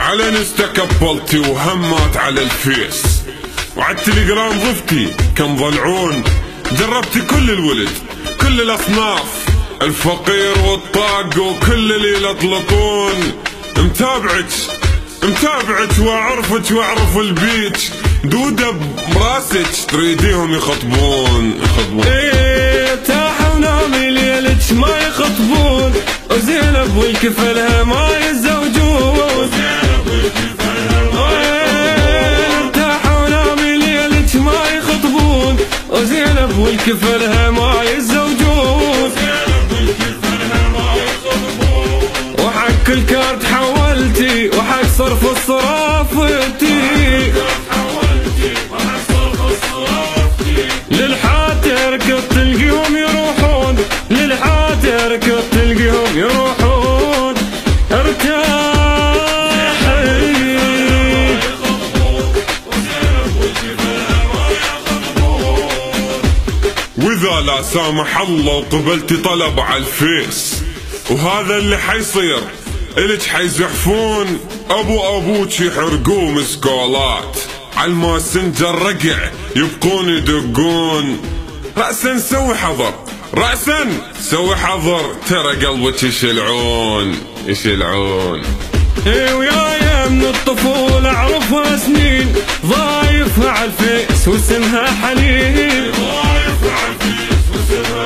على انستا كبلتي وهمات على الفيس، وعلى التليجرام ضفتي كم ضلعون. جربتي كل الولد كل الاصناف، الفقير والطاق وكل اللي يلطلطون. متابعك واعرفك واعرف البيك، دودة براسك تريديهم يخطبون. ايه ارتاح ونامي ليلك ما يخطبون، وزينب والكفلها ما يتزوجون. ارتاح ونامي ليلك ما يخطبون، وزينب والكفلها ما يتزوجون. وحق الكارت حولتي وحق صرف الصرافتي، للحاتر ركض تلقيهم يروحون، للحاتر ركض تلقيهم يروحون. واذا لا سامح الله وقبلتي طلب على الفيس، وهذا اللي حيصير الك حيزحفون ابوك يحرقوه مسكولات، عالماسنجر رقع يبقون يدقون. رأسا سوي حظر، رأسا سوي حظر، ترى قلبك يشلعون. وياي من الطفولة اعرفها سنين، ضايفها عالفيس واسمها حنين.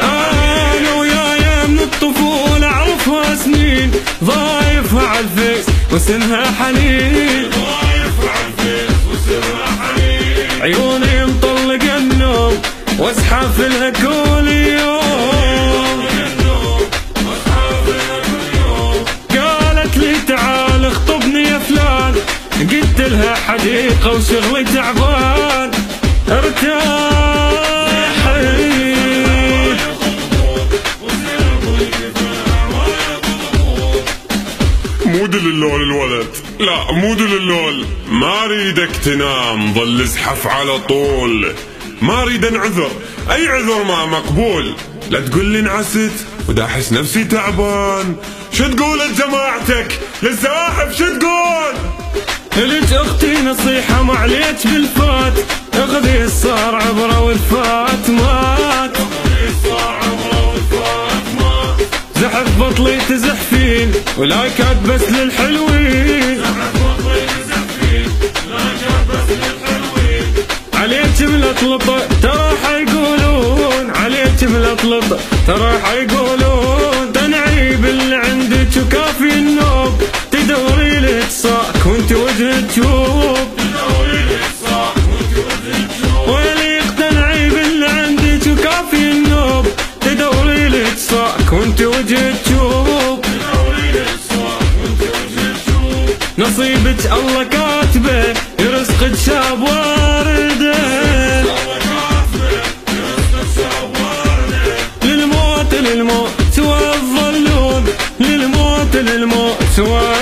انا وياي من الطفولة اعرفها سنين، ضايفها عالفيس واسمها حنين. عيوني مطلق النوم واسحف لها كل يوم، قالت لي تعال اخطبني يا فلان، قلت لها حديقة وشغلي تعبان. مو دللول الولد، لا مو دللول. ما اريدك تنام، ظل ازحف على طول. ما اريد انعذر، اي عذر ما مقبول. لا تقول لي انعست ودا احس نفسي تعبان. شو تقول لجماعتك للزواحف شو تقول؟ لك اختي نصيحة ما عليك بالفات، اخذي الصار عبره والفات مات. زحف بطلي تزحفين ولايكات بس للحلوين، عليك ملطلطة ترى حيقولون، عليك ملطلطة ترى حيقولون. تنعيب اللي عندك وكافي النوب، تدوري لك صاك وانت وجهك تشوب. ويليق تنعيب اللي عندك وكافي النوب، تدوري لك صاك وانت وجهك تشوب. نصيبك الله كاتبه يرزقك شاب وارده، للموت توظلون، للموت توظلون.